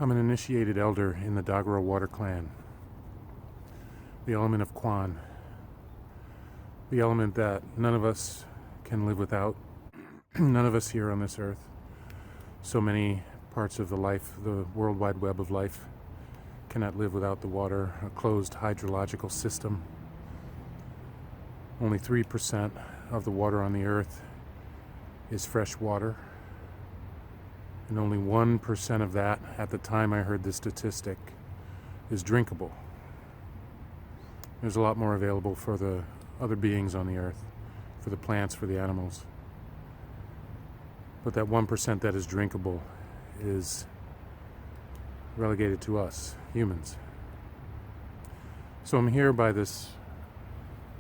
I'm an initiated elder in the Dagara water clan, the element of Kwan, the element that none of us can live without, none of us here on this earth. So many parts of the world wide web of life cannot live without the water, a closed hydrological system. Only 3% of the water on the earth is fresh water. And only 1% of that, at the time I heard this statistic, is drinkable. There's a lot more available for the other beings on the earth, for the plants, for the animals. But that 1% that is drinkable is relegated to us, humans. So I'm here by this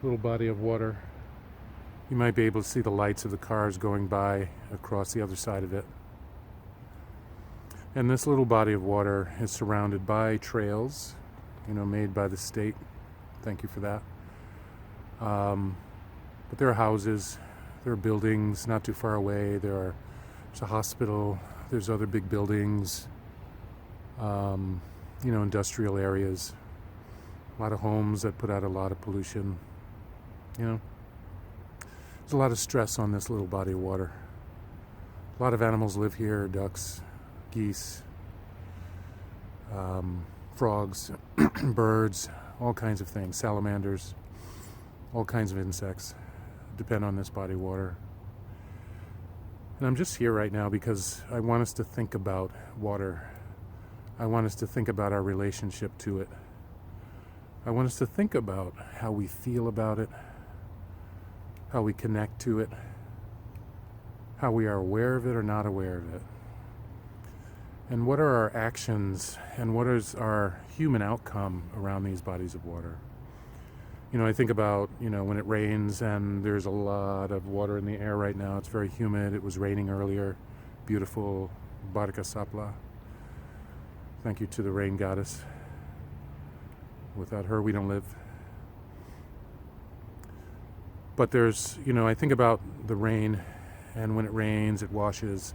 little body of water. You might be able to see the lights of the cars going by across the other side of it. And this little body of water is surrounded by trails, made by the state. Thank you for that. But there are houses, there are buildings not too far away. There's a hospital, there's other big buildings, industrial areas, a lot of homes that put out a lot of pollution. There's a lot of stress on this little body of water. A lot of animals live here, ducks, geese, frogs, birds, all kinds of things, salamanders, all kinds of insects depend on this body of water. And I'm just here right now because I want us to think about water. I want us to think about our relationship to it. I want us to think about how we feel about it, how we connect to it, how we are aware of it or not aware of it. And what are our actions and what is our human outcome around these bodies of water? I think about, when it rains and there's a lot of water in the air right now. It's very humid. It was raining earlier. Beautiful Barka Sapla. Thank you to the rain goddess. Without her, we don't live. But there's, I think about the rain, and when it rains, it washes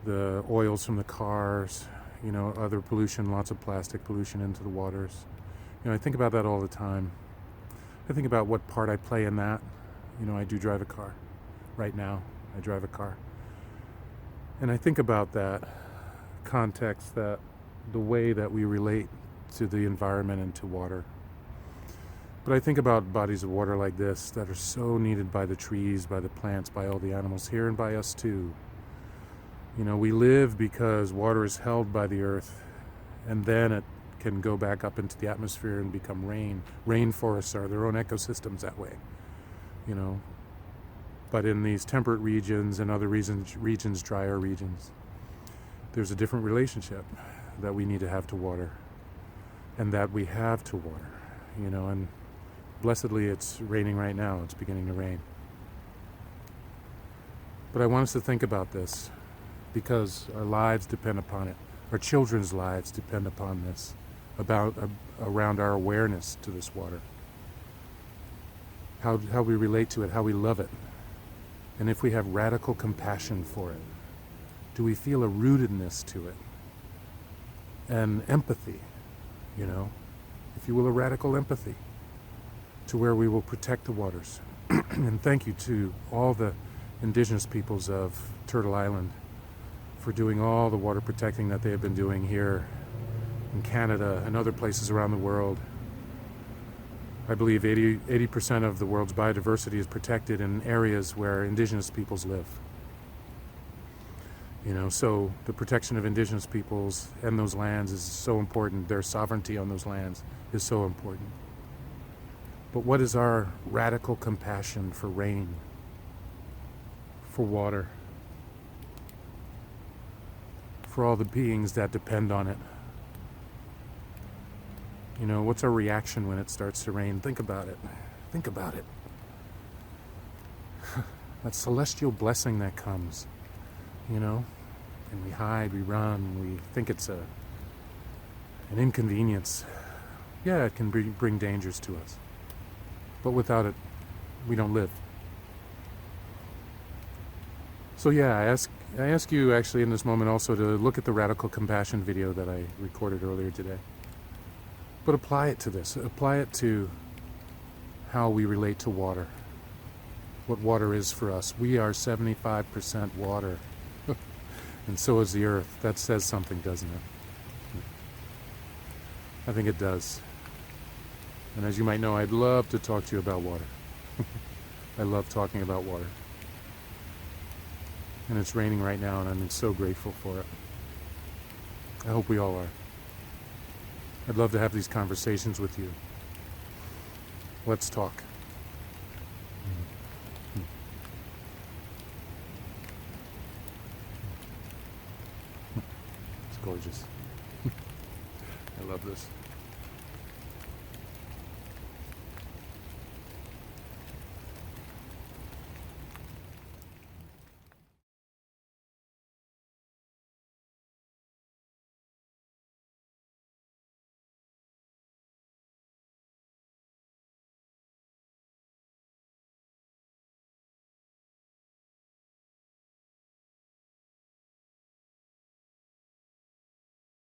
the oils from the cars, other pollution, lots of plastic pollution into the waters. I think about that all the time. I think about what part I play in that. I do drive a car. Right now, I drive a car. And I think about that context, that the way that we relate to the environment and to water. But I think about bodies of water like this that are so needed by the trees, by the plants, by all the animals here, and by us too. We live because water is held by the earth, and then it can go back up into the atmosphere and become rain. Rainforests are their own ecosystems that way, But in these temperate regions and other regions, drier regions, there's a different relationship that we need to have to water, and that we have to water, and blessedly it's raining right now. It's beginning to rain. But I want us to think about this because our lives depend upon it. Our children's lives depend upon this, around our awareness to this water. How we relate to it, how we love it. And if we have radical compassion for it, do we feel a rootedness to it? And empathy, if you will, a radical empathy to where we will protect the waters. And thank you to all the Indigenous peoples of Turtle Island for doing all the water protecting that they have been doing here in Canada and other places around the world. I believe 80% of the world's biodiversity is protected in areas where Indigenous peoples live. So the protection of Indigenous peoples and those lands is so important. Their sovereignty on those lands is so important. But what is our radical compassion for rain, for water, for all the beings that depend on it? What's our reaction when it starts to rain? Think about it. Think about it. That celestial blessing that comes, and we hide, we run, we think it's an inconvenience. Yeah, it can bring dangers to us. But without it, we don't live. So yeah, I ask I ask you actually in this moment also to look at the radical compassion video that I recorded earlier today. But apply it to this. Apply it to how we relate to water. What water is for us. We are 75% water. And so is the earth. That says something, doesn't it? I think it does. And as you might know, I'd love to talk to you about water. I love talking about water. And it's raining right now, and I'm so grateful for it. I hope we all are. I'd love to have these conversations with you. Let's talk. It's gorgeous. I love this.